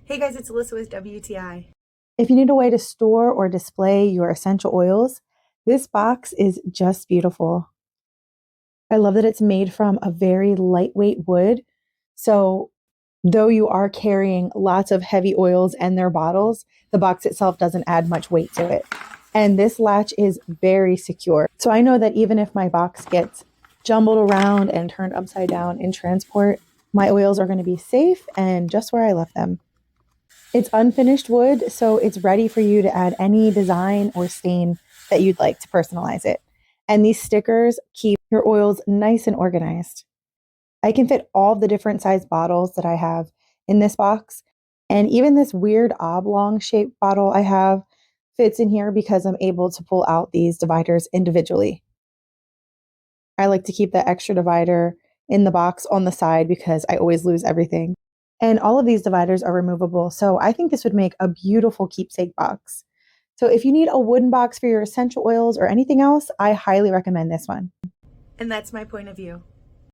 Hey guys, it's Alyssa with WTI. If you need a way to store or display your essential oils, this box is just beautiful. I love that it's made from a very lightweight wood. So, though you are carrying lots of heavy oils and their bottles, the box itself doesn't add much weight to it. And this latch is very secure. So, I know that even if my box gets jumbled around and turned upside down in transport, my oils are going to be safe and just where I left them. It's unfinished wood, so it's ready for you to add any design or stain that you'd like to personalize it. And these stickers keep your oils nice and organized. I can fit all the different size bottles that I have in this box. And even this weird oblong shaped bottle I have fits in here because I'm able to pull out these dividers individually. I like to keep that extra divider in the box on the side because I always lose everything. And all of these dividers are removable. So I think this would make a beautiful keepsake box. So if you need a wooden box for your essential oils or anything else, I highly recommend this one. And that's my point of view.